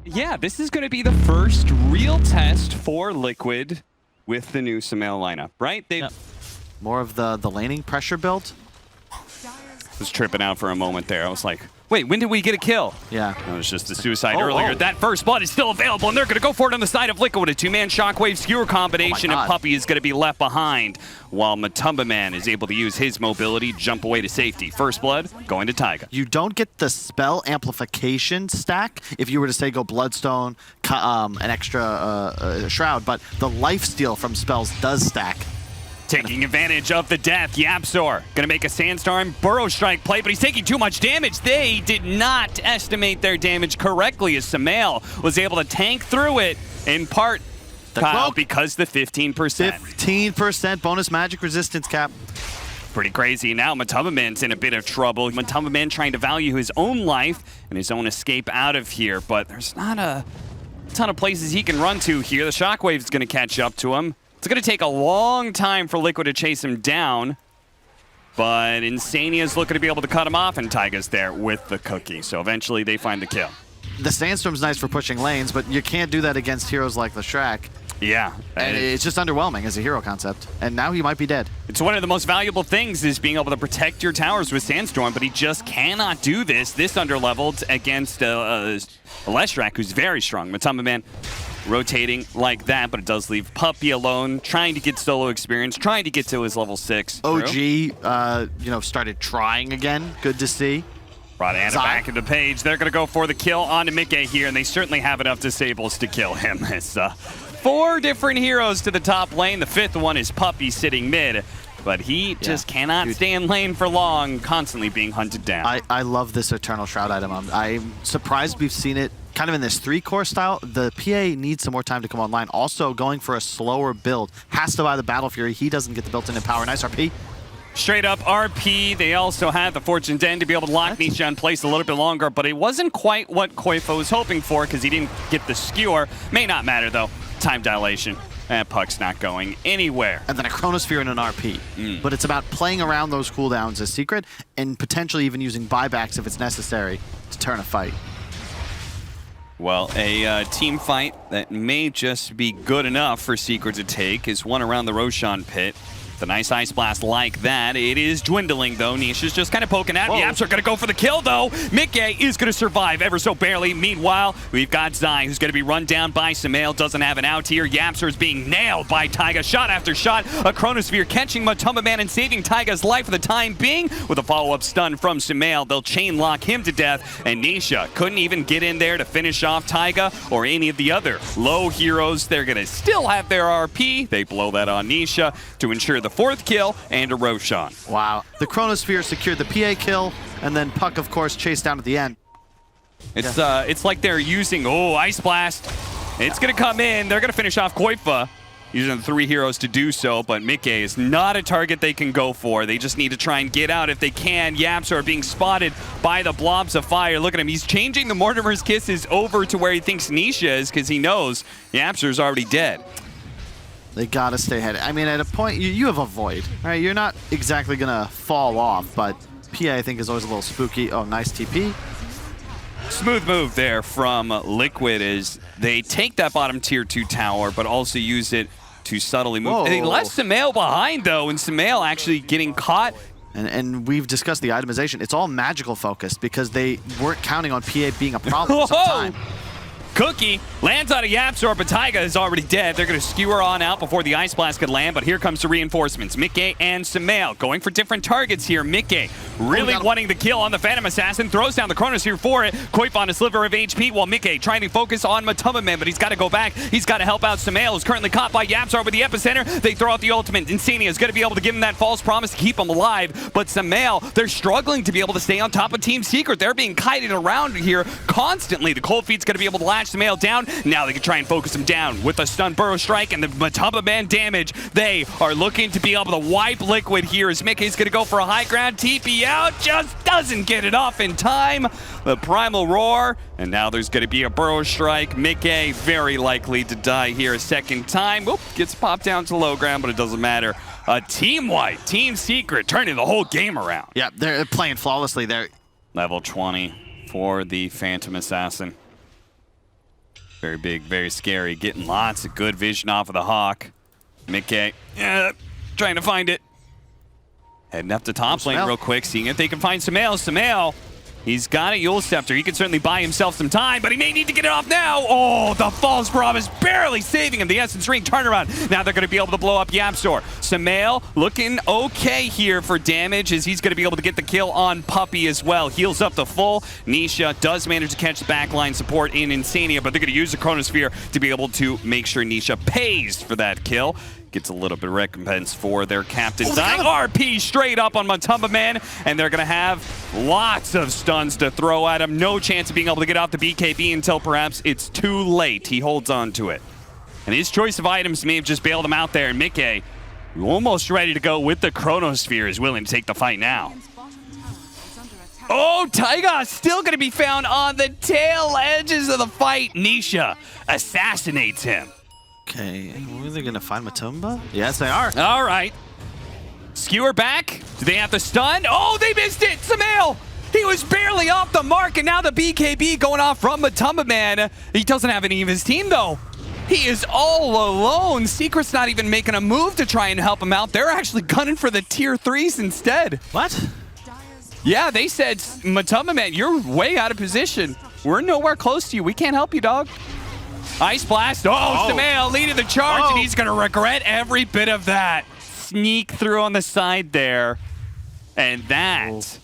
Yeah, this is going to be the first real test for Liquid with the new SUMAIL lineup, right? They More of the laning pressure build. was tripping out for a moment there. I was like, wait, when did we get a kill? Yeah. It was just a suicide earlier. That first blood is still available, and they're going to go for it on the side of Liquid. A two-man shockwave skewer combination, and Puppey is going to be left behind, while Matumba Man is able to use his mobility, jump away to safety. First blood going to Taiga. You don't get the spell amplification stack if you were to say go Bloodstone, an extra Shroud, but the lifesteal from spells does stack. Taking advantage of the death, Yapzor gonna make a Sandstorm Burrow Strike play, but he's taking too much damage. They did not estimate their damage correctly as SUMAIL was able to tank through it in part, Kyle, because the 15%. 15% bonus magic resistance cap. Pretty crazy. Now Matumba Man's in a bit of trouble. Matumba Man trying to value his own life and his own escape out of here, but there's not a ton of places he can run to here. The Shockwave's gonna catch up to him. It's going to take a long time for Liquid to chase him down, but Insania's looking to be able to cut him off, and Taiga's there with the cookie. So eventually they find the kill. The Sandstorm's nice for pushing lanes, but you can't do that against heroes like the Shrek. Yeah. And it's just underwhelming as a hero concept. And now he might be dead. It's one of the most valuable things is being able to protect your towers with Sandstorm, but he just cannot do this underleveled against a Leshrac who's very strong. Matumba Man rotating like that, but it does leave Puppey alone, trying to get solo experience, trying to get to his level 6. OG, started trying again. Good to see. Brought Ana back into Page. They're going to go for the kill onto Mickey here, and they certainly have enough disables to kill him. It's 4 different heroes to the top lane. The 5th one is Puppey sitting mid, but he just cannot stay in lane for long, constantly being hunted down. I love this Eternal Shroud item. I'm surprised we've seen it kind of in this 3-core style. The PA needs some more time to come online. Also going for a slower build. Has to buy the Battle Fury. He doesn't get the built-in power. Nice RP. Straight up RP. They also had the Fortune's End to be able to lock Nisha in place a little bit longer, but it wasn't quite what Koifa was hoping for because he didn't get the skewer. May not matter though. Time dilation. And Puck's not going anywhere. And then a Chronosphere and an RP. But it's about playing around those cooldowns as Secret and potentially even using buybacks if it's necessary to turn a fight. Well, a team fight that may just be good enough for Secret to take is one around the Roshan pit. The nice Ice Blast like that. It is dwindling, though. Nisha's just kind of poking at. Yaps are going to go for the kill, though. Mickey is going to survive ever so barely. Meanwhile, we've got Zai, who's going to be run down by SUMAIL. Doesn't have an out here. Yapser is being nailed by Taiga. Shot after shot. A Chronosphere catching Matumba Man and saving Taiga's life for the time being. With a follow-up stun from SUMAIL, they'll chain lock him to death. And Nisha couldn't even get in there to finish off Taiga or any of the other low heroes. They're going to still have their RP. They blow that on Nisha to ensure the 4th kill and a Roshan. Wow. The Chronosphere secured the PA kill, and then Puck, of course, chased down at the end. It's like they're using, Ice Blast. It's going to come in. They're going to finish off Koifa, using the 3 heroes to do so, but Mickey is not a target they can go for. They just need to try and get out if they can. Yaps are being spotted by the blobs of fire. Look at him. He's changing the Mortimer's Kisses over to where he thinks Nisha is because he knows Yapser's already dead. They gotta stay ahead. I mean, at a point, you have a void, right? You're not exactly gonna fall off, but PA, I think, is always a little spooky. Oh, nice TP. Smooth move there from Liquid as they take that bottom tier 2 tower, but also use it to subtly move. They left SUMAIL behind, though, and SUMAIL actually getting caught. And we've discussed the itemization. It's all magical focused because they weren't counting on PA being a problem sometime. Cookie lands on a Yapzor, but Taiga is already dead. They're going to skewer on out before the Ice Blast could land, but here comes the reinforcements. Mickey and SUMAIL going for different targets here. Mickey really wanting the kill on the Phantom Assassin, throws down the Chronosphere for it. Koifa on a sliver of HP, while Mickey trying to focus on Matumba Man, but he's got to go back. He's got to help out SUMAIL, who's currently caught by Yapzor with the epicenter. They throw out the ultimate. Insania is going to be able to give him that false promise to keep him alive, but SUMAIL, they're struggling to be able to stay on top of Team Secret. They're being kited around here constantly. The Cold Feet's going to be able to latch SUMAIL down. Now they can try and focus him down with a stun Burrow Strike and the Matumba Man damage. They are looking to be able to wipe Liquid here as Mickey's going to go for a high ground. TP out, just doesn't get it off in time. The Primal Roar, and now there's going to be a Burrow Strike. Mickey very likely to die here a second time. Whoop, gets popped down to low ground, but it doesn't matter. A team wipe, Team Secret turning the whole game around. Yeah, they're playing flawlessly there. Level 20 for the Phantom Assassin. Very big, very scary. Getting lots of good vision off of the Hawk. Mickey, trying to find it. Heading up to top lane real quick, seeing if they can find SUMAIL. SUMAIL, he's got a Yule Scepter. He can certainly buy himself some time, but he may need to get it off now. Oh, the false promise barely saving him. The Essence Ring turnaround. Now they're going to be able to blow up YapzOr. SUMAIL looking okay here for damage as he's going to be able to get the kill on Puppey as well. Heals up to full. Nisha does manage to catch the backline support in Insania, but they're going to use the Chronosphere to be able to make sure Nisha pays for that kill. Gets a little bit of recompense for their captain. RP straight up on Matumbaman, and they're going to have lots of stuns to throw at him. No chance of being able to get off the BKB until perhaps it's too late. He holds on to it. And his choice of items may have just bailed him out there. And Mickey, almost ready to go with the Chronosphere, is willing to take the fight now. Oh, Taiga still going to be found on the tail edges of the fight. Nisha assassinates him. Okay, were they gonna find Matumba? Yes, they are. All right. Skewer back. Do they have the stun? Oh, they missed it. SUMAIL. He was barely off the mark, and now the BKB going off from Matumbaman. He doesn't have any of his team, though. He is all alone. Secret's not even making a move to try and help him out. They're actually gunning for the tier 3s instead. What? Yeah, they said, Matumbaman, you're way out of position. We're nowhere close to you. We can't help you, dog. Ice Blast. Oh, SUMAIL leading the charge, and he's going to regret every bit of that. Sneak through on the side there. And that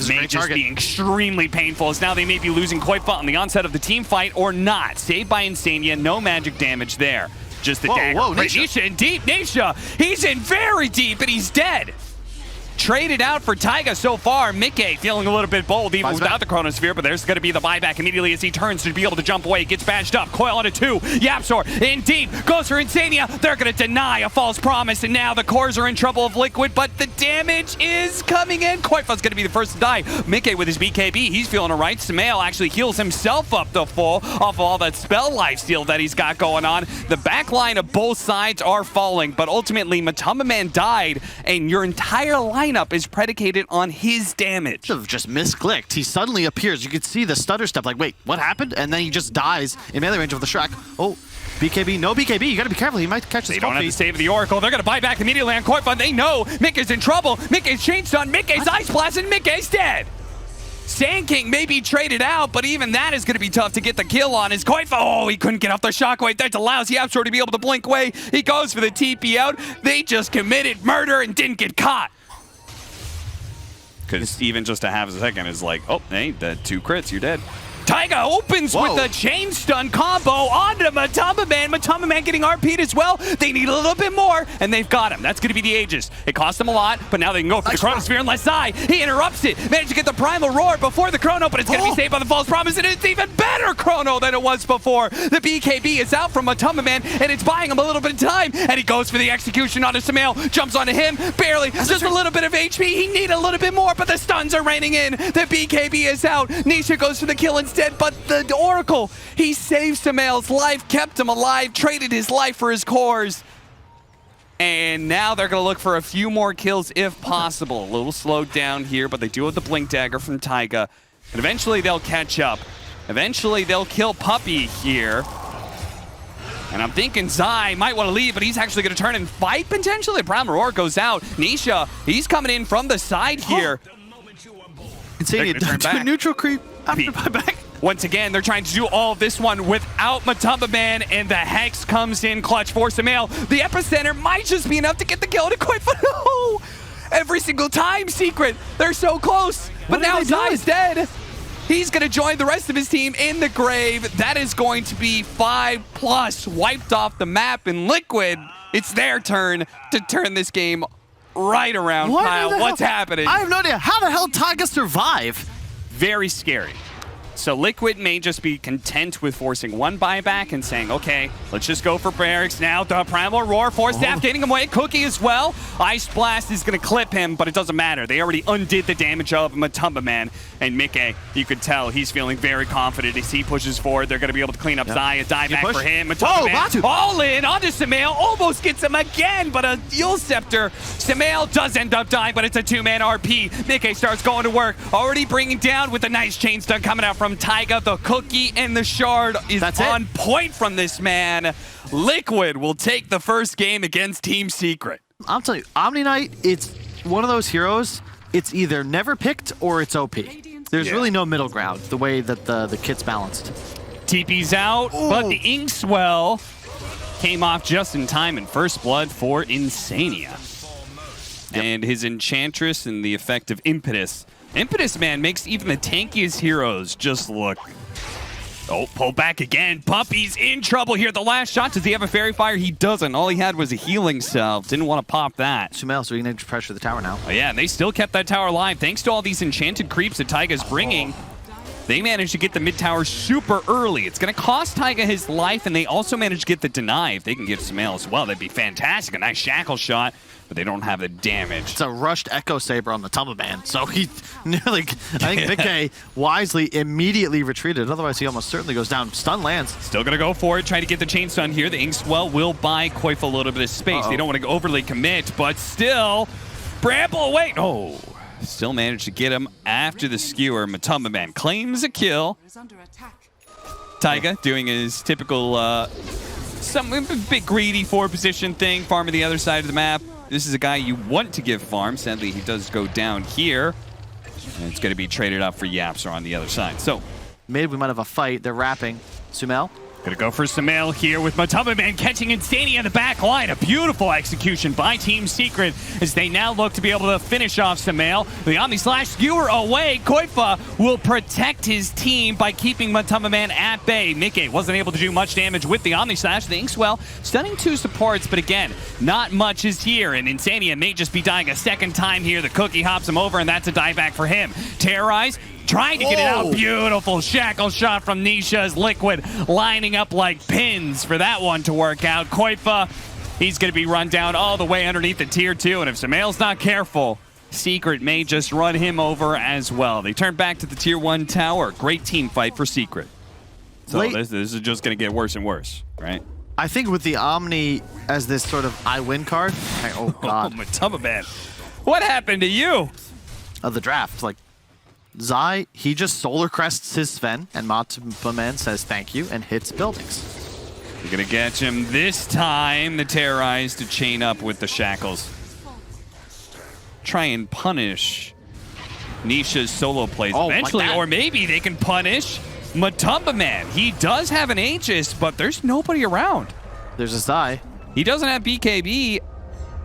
may just be extremely painful, as now they may be losing Koifa on the onset of the team fight or not. Saved by Insania. No magic damage there. Just the dagger. Nisha in deep. Nisha, he's in very deep, and he's dead. Traded out for Taiga so far. Mickey feeling a little bit bold even without the Chronosphere, but there's going to be the buyback immediately as he turns to be able to jump away. Gets badged up. Coil onto 2. YapzOr in deep. Goes for Insania. They're going to deny a false promise, and now the cores are in trouble of Liquid, but the damage is coming in. Koifa's going to be the first to die. Mickey with his BKB. He's feeling all right. SUMAIL actually heals himself up to full off of all that spell lifesteal that he's got going on. The back line of both sides are falling, but ultimately Matumbaman died, and your entire lineup is predicated on his damage. Should have just misclicked. He suddenly appears. You could see the stutter step, like, wait, what happened? And then he just dies in melee range of the Shrek. Oh, BKB, no BKB. You gotta be careful. He might catch the They don't have the save of the Oracle. They're gonna buy back immediately on Koifa. They know Mickey's in trouble. Mickey's chain stun. Mickey's Ice Blast, and Mickey's dead. Sand King may be traded out, but even that is going to be tough to get the kill on. His Koifa, oh, he couldn't get off the shockwave. That allows YapzOr to be able to blink away. He goes for the TP out. They just committed murder and didn't get caught. Because even just a half a second is like, oh, hey, the 2 crits, you're dead. Taiga opens with the chain stun combo onto Matumbaman. Matumbaman getting RP'd as well. They need a little bit more, and they've got him. That's going to be the Aegis. It cost them a lot, but now they can go for the Chronosphere and Lesai. He interrupts it. Managed to get the Primal Roar before the Chrono, but it's going to be saved by the False Promise, and it's even better Chrono than it was before. The BKB is out from Matumbaman, and it's buying him a little bit of time, and he goes for the execution onto SUMAIL. Jumps onto him, barely. Just a little bit of HP. He needed a little bit more, but the stuns are raining in. The BKB is out. Nisha goes for the kill instead. But the Oracle, he saved SUMAIL's life, kept him alive, traded his life for his cores. And now they're going to look for a few more kills if possible. A little slowed down here, but they do have the Blink Dagger from Taiga. And eventually they'll catch up. Eventually they'll kill Puppey here. And I'm thinking Zai might want to leave, but he's actually going to turn and fight potentially. Primal Roar goes out. Nisha, he's coming in from the side here. Insania to neutral creep after buyback. Once again, they're trying to do all of this one without Matumbaman, and the Hex comes in clutch for SUMAIL. The Epicenter might just be enough to get the kill to quit. No! Every single time, Secret. They're so close. But now Zai's dead. He's going to join the rest of his team in the grave. That is going to be 5+ wiped off the map, and Liquid, it's their turn to turn this game right around. Kyle, what's happening? I have no idea. How the hell Taiga survive? Very scary. So Liquid may just be content with forcing one buyback and saying, okay, let's just go for barracks now. The Primal Roar, Force Staff getting him away. Cookie as well. Ice Blast is going to clip him, but it doesn't matter. They already undid the damage of Matumbaman. And Mickey, you could tell he's feeling very confident as he pushes forward. They're going to be able to clean up Zai. A dive back for him. Matumbaman all in onto SUMAIL. Almost gets him again, but a Yule Scepter. SUMAIL does end up dying, but it's a 2-man RP. Mickey starts going to work. Already bringing down with a nice chain stun coming out from from Taiga. The cookie and the shard is on point from this man. Liquid will take the first game against Team Secret. I'm telling you, Omni Knight, it's one of those heroes, it's either never picked or it's OP. There's really no middle ground, the way that the kit's balanced. TP's out, but the Inkswell came off just in time in first blood for Insania. And his Enchantress and the effect of Impetus. Impetus, man, makes even the tankiest heroes just look... Oh, pull back again. Puppy's in trouble here. The last shot, does he have a Fairy Fire? He doesn't. All he had was a healing salve. Didn't want to pop that. SUMAIL, so we can pressure the tower now. Oh, yeah, and they still kept that tower alive. Thanks to all these enchanted creeps that Taiga's bringing, they managed to get the mid tower super early. It's going to cost Taiga his life, and they also managed to get the deny. If they can get SUMAIL as well, that'd be fantastic. A nice shackle shot, but they don't have the damage. It's a rushed Echo Saber on the Tumbaman, so he nearly, I think Mickey wisely immediately retreated. Otherwise, he almost certainly goes down. Stun lands. Still going to go for it, try to get the chain stun here. The Inkswell will buy Koif a little bit of space. They don't want to overly commit, but still, Bramble away. Oh, still managed to get him after the skewer. Matumbaman claims a kill. Taiga doing his typical, some bit greedy 4-position thing, farming the other side of the map. This is a guy you want to give farm. Sadly, he does go down here. And it's going to be traded up for Yapser on the other side. So, mid, we might have a fight. They're wrapping. SUMAIL. Gonna go for SUMAIL here with Matumbaman catching Insania in the back line. A beautiful execution by Team Secret as they now look to be able to finish off SUMAIL. The Omni Slash skewer away. Koifa will protect his team by keeping Matumbaman at bay. Mickey wasn't able to do much damage with the Omni Slash. The Inkswell stunning 2 supports, but again, not much is here. And Insania may just be dying a second time here. The cookie hops him over, and that's a dieback for him. Terrorize. Trying to get it out. Beautiful shackle shot from Nisha's Liquid, lining up like pins for that one to work out. Koifa, he's going to be run down all the way underneath the tier 2, and if SUMAIL's not careful, Secret may just run him over as well. They turn back to the tier 1 tower. Great team fight for Secret. So this is just going to get worse and worse, right? I think with the Omni as this sort of I win card. Oh, God. Oh, Matumbaman. What happened to you? Of the draft, like, Zai, he just solar crests his Sven, and Matumbaman says thank you and hits buildings. You're going to catch him this time. The Terrorize to chain up with the shackles. Try and punish Nisha's solo plays eventually, like or maybe they can punish Matumbaman. He does have an Aegis, but there's nobody around. There's a Zai. He doesn't have BKB.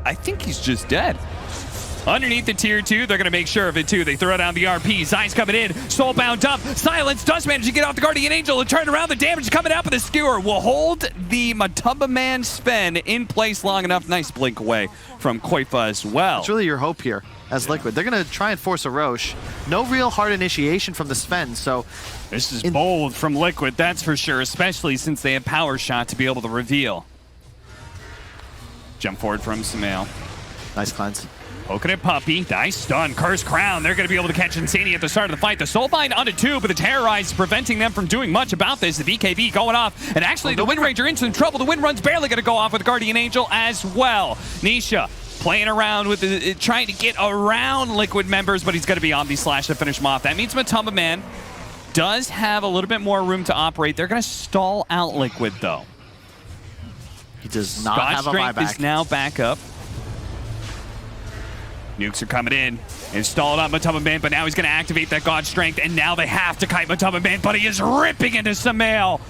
I think he's just dead. Underneath the tier 2, they're going to make sure of it too. They throw down the RP. Zai's coming in. Soulbound up. Silence does manage to get off the Guardian Angel and turn around. The damage coming out, but the skewer will hold the Matumbaman Sven in place long enough. Nice blink away from Koifa as well. It's really your hope here as Liquid. They're going to try and force a Roche. No real hard initiation from the Sven, so... This is bold from Liquid, that's for sure, especially since they have Power Shot to be able to reveal. Jump forward from SUMAIL. Nice cleanse. Poking at Puppy. Nice stun. Curse Crown. They're going to be able to catch Insania at the start of the fight. The Soulbind onto 2, but the Terrorize is preventing them from doing much about this. The BKB going off. And actually, the Wind Ranger in some trouble. The Wind Run's barely going to go off with Guardian Angel as well. Nisha playing around with trying to get around Liquid members, but he's going to be Omni Slash to finish him off. That means Matumbaman does have a little bit more room to operate. They're going to stall out Liquid, though. He does not have a buyback. Strength is now back up. Nukes are coming in. Installed on Matumbaman, but now he's going to activate that God Strength, and now they have to kite Matumbaman, but he is ripping into SUMAIL.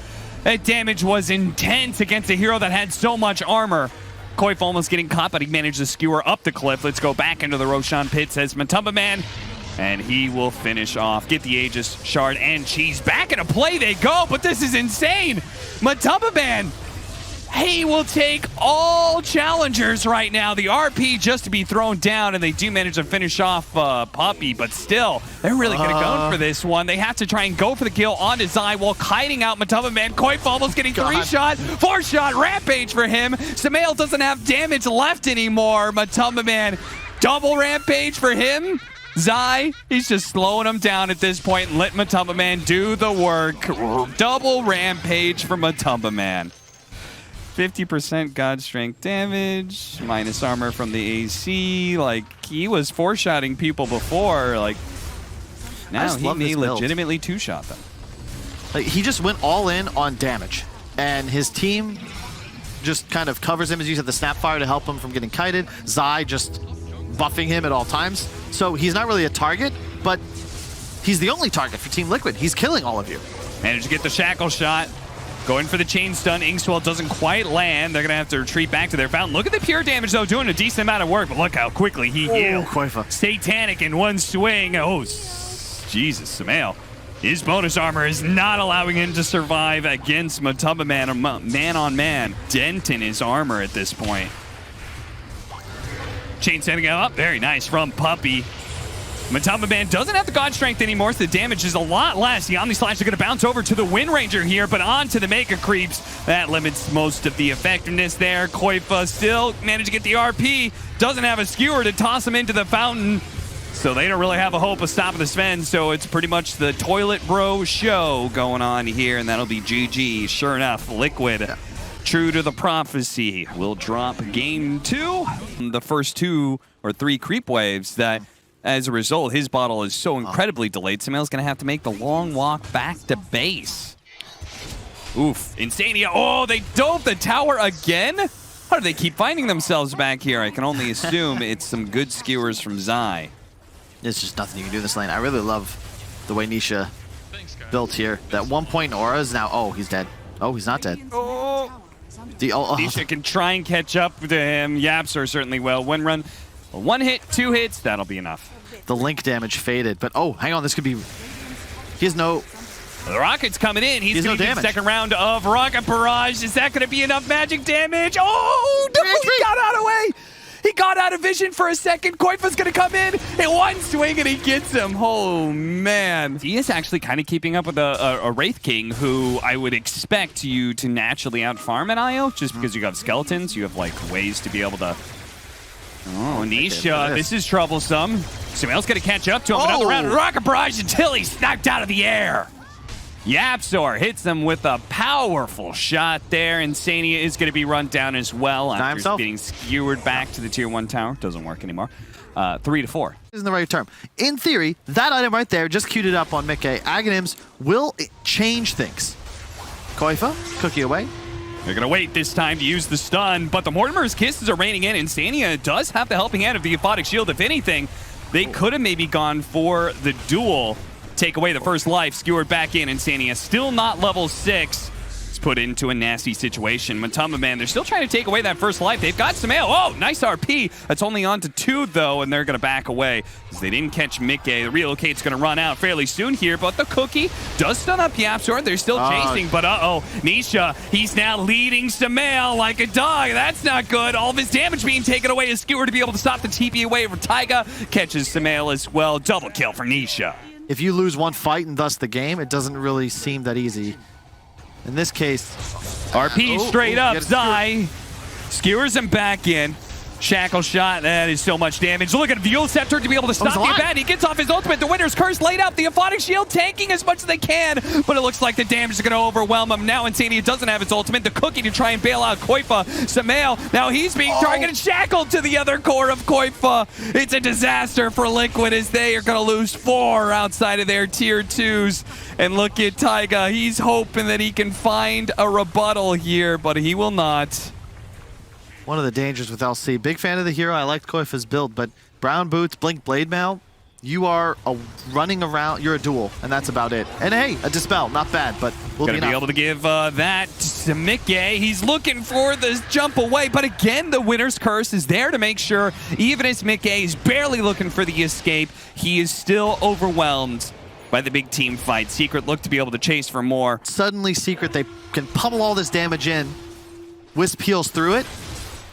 That damage was intense against a hero that had so much armor. Koif almost getting caught, but he managed to skewer up the cliff. Let's go back into the Roshan pit, says Matumbaman, and he will finish off. Get the Aegis, Shard, and Cheese. Back into play they go, but this is insane. Matumbaman, he will take all challengers right now. The RP just to be thrown down, and they do manage to finish off Puppy, but still, they're really going to go for this one. They have to try and go for the kill onto Zai while kiting out Matumbaman. Koif almost getting 3-shot, 4-shot, Rampage for him. SUMAIL doesn't have damage left anymore. Matumbaman, double Rampage for him. Zai, he's just slowing him down at this point and let Matumbaman do the work. Double Rampage for Matumbaman. 50% God Strength damage, minus armor from the AC. Like, he was 4-shotting people before. Like, now he may legitimately 2-shot them. Like, he just went all in on damage, and his team just kind of covers him as you said, the Snapfire to help him from getting kited. Zai just buffing him at all times. So he's not really a target, but he's the only target for Team Liquid. He's killing all of you. Managed to get the shackle shot. Going for the chain stun. Inkswell doesn't quite land. They're going to have to retreat back to their fountain. Look at the pure damage, though, doing a decent amount of work. But look how quickly he healed. Satanic in one swing. Oh, Jesus, SUMAIL. His bonus armor is not allowing him to survive against Matumba man on man. Dent in his armor at this point. Chain setting up. Very nice from Puppey. Matumba Man doesn't have the God Strength anymore, so the damage is a lot less. The Omni Slash are going to bounce over to the Wind Ranger here, but onto the Mega Creeps. That limits most of the effectiveness there. Koifa still managed to get the RP. Doesn't have a skewer to toss him into the fountain. So they don't really have a hope of stopping the Sven, so it's pretty much the Toilet Bro show going on here, and that'll be GG. Sure enough, Liquid, true to the prophecy, will drop game 2. The first 2 or 3 creep waves that, as a result, his bottle is so incredibly delayed, SUMAIL's going to have to make the long walk back to base. Oof. Insania. Oh, they dove the tower again? How do they keep finding themselves back here? I can only assume it's some good skewers from Zai. There's just nothing you can do this lane. I really love the way Nisha built here. That 1 point aura is now... Oh, he's dead. Oh, he's not dead. Oh. Nisha can try and catch up to him. YapzOr certainly will. One run. 1 hit, 2 hits, that'll be enough. The link damage faded, but oh, hang on, this could be... He has no... The Rocket's coming in. He's going to do the second round of Rocket Barrage. Is that going to be enough magic damage? Oh, no, he got out of the way. He got out of vision for a second. Koifa's going to come in in one swing, and he gets him. Oh, man. He is actually kind of keeping up with a Wraith King, who I would expect you to naturally out-farm an IO, just because you have skeletons. You have, like, ways to be able to... Oh, Nisha, this is troublesome. SUMAIL's going to catch up to him. Another round of Rocket Barrage until he's knocked out of the air. YapzOr hits him with a powerful shot there. Insania is going to be run down as well after being skewered back to the tier 1 tower. Doesn't work anymore. 3 to 4. Isn't the right term. In theory, that item right there, just queued it up on Mickey. Aghanims will change things. Koifa, cookie away. They're going to wait this time to use the stun, but the Mortimer's Kisses are raining in. Insania does have the helping hand of the Aphotic Shield. If anything, they could have maybe gone for the duel. Take away the first life, skewered back in. Insania still not level 6. It's put into a nasty situation. Matumba Man, they're still trying to take away that first life. They've got SUMAIL. Oh, nice RP. That's only on to 2, though, and they're going to back away because they didn't catch Mickey. The Relocate's going to run out fairly soon here, but the Cookie does stun up YapzOr. They're still chasing, but Nisha, he's now leading SUMAIL like a dog. That's not good. All of his damage being taken away. A skewer to be able to stop the TP away from Taiga. Catches SUMAIL as well. Double kill for Nisha. If you lose one fight and thus the game, it doesn't really seem that easy. In this case... RP straight up, Zai. Skewers him back in. Shackle shot, that is so much damage. Look at Violscepter to be able to stop the event. He gets off his ultimate. The Winter's Curse laid out. The Aphotic Shield tanking as much as they can, but it looks like the damage is going to overwhelm him. Now Insania doesn't have its ultimate. The Cookie to try and bail out Koifa. SUMAIL, now he's being targeted, shackled to the other core of Koifa. It's a disaster for Liquid as they are going to lose 4 outside of their tier 2s. And look at Taiga. He's hoping that he can find a rebuttal here, but he will not. One of the dangers with LC. Big fan of the hero. I liked Koifa's build, but Brown Boots, Blink Blade Mail, you are running around. You're a duel, and that's about it. And hey, a Dispel. Not bad, but we'll be able to give that to Mickey. He's looking for the jump away, but again, the Winter's Curse is there to make sure, even as Mickey is barely looking for the escape, he is still overwhelmed by the big team fight. Secret looked to be able to chase for more. Suddenly, Secret, they can pummel all this damage in. Wisp heals through it.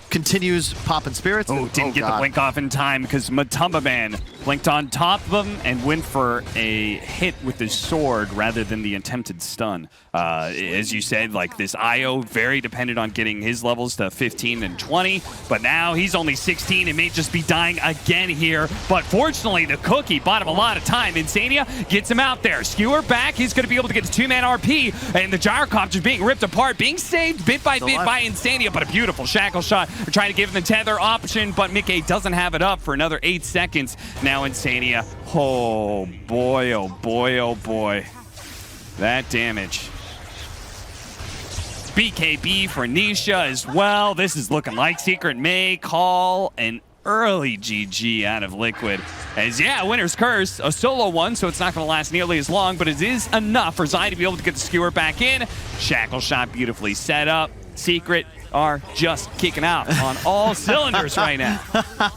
Continues popping spirits. Oh, didn't get the blink off in time because Matumba Man blinked on top of him and went for a hit with his sword rather than the attempted stun. As you said, like this IO very dependent on getting his levels to 15 and 20, but now he's only 16 and may just be dying again here. But fortunately, the Cookie bought him a lot of time. Insania gets him out there. Skewer back. He's going to be able to get the 2-man RP, and the Gyrocopter being ripped apart, being saved bit by bit by Insania, but a beautiful shackle shot. They're trying to give him the tether option, but Mickey doesn't have it up for another 8 seconds. Now Insania. Oh boy, oh boy, oh boy. that damage. BKB for Nisha as well. This is looking like Secret may call an early GG out of Liquid. As yeah, Winner's Curse, a solo one, so it's not going to last nearly as long, but it is enough for Zai to be able to get the skewer back in. Shackle shot beautifully set up. Secret are just kicking out on all cylinders right now.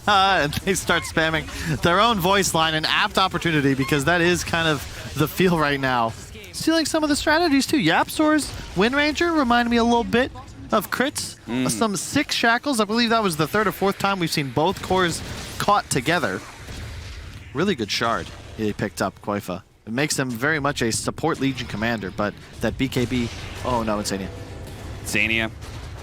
And they start spamming their own voice line, an apt opportunity because that is kind of the feel right now. Stealing some of the strategies too. Yapzor's Wind Ranger reminded me a little bit of crits. Some 6 shackles. I believe that was the 3rd or 4th time we've seen both cores caught together. Really good shard he picked up, Koifa. It makes him very much a support Legion commander, but that BKB, oh no, Insania. Insania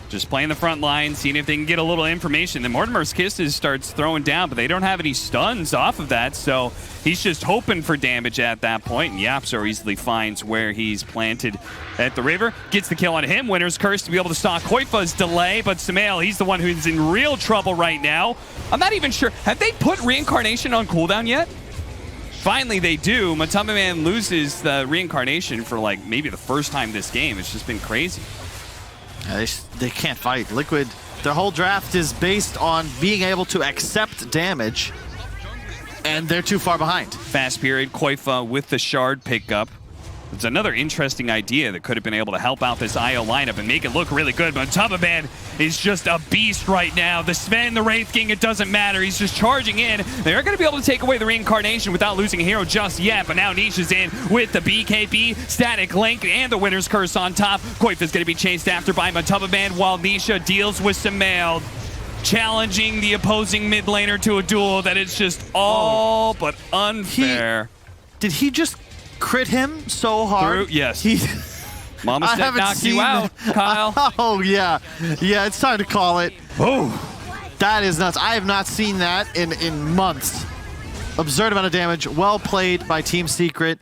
just playing the front line, seeing if they can get a little information. Then Mortimer's Kisses starts throwing down, but they don't have any stuns off of that, so he's just hoping for damage at that point. And Yapzor easily finds where he's planted at the river. Gets the kill on him. Winner's Curse to be able to stop Koifa's delay, but SUMAIL, he's the one who's in real trouble right now. I'm not even sure. Have they put Reincarnation on cooldown yet? Finally, they do. Matamaman loses the Reincarnation for like maybe the first time this game. It's just been crazy. They can't fight. Liquid, their whole draft is based on being able to accept damage, and they're too far behind. Fast period, Koifa with the shard pickup. It's another interesting idea that could have been able to help out this IO lineup and make it look really good, but Matamaman is just a beast right now. The Sven, the Wraith King, it doesn't matter. He's just charging in. They're going to be able to take away the Reincarnation without losing a hero just yet, but now Nisha's in with the BKB, Static Link, and the Winner's Curse on top. Koifa's going to be chased after by Matamaman while Nisha deals with SUMAIL, challenging the opposing mid laner to a duel that is just all but unfair. Did he just crit him so hard? Yes. Mama said knock you out, Kyle. Oh, yeah. Yeah, it's time to call it. Oh. That is nuts. I have not seen that in months. Absurd amount of damage. Well played by Team Secret.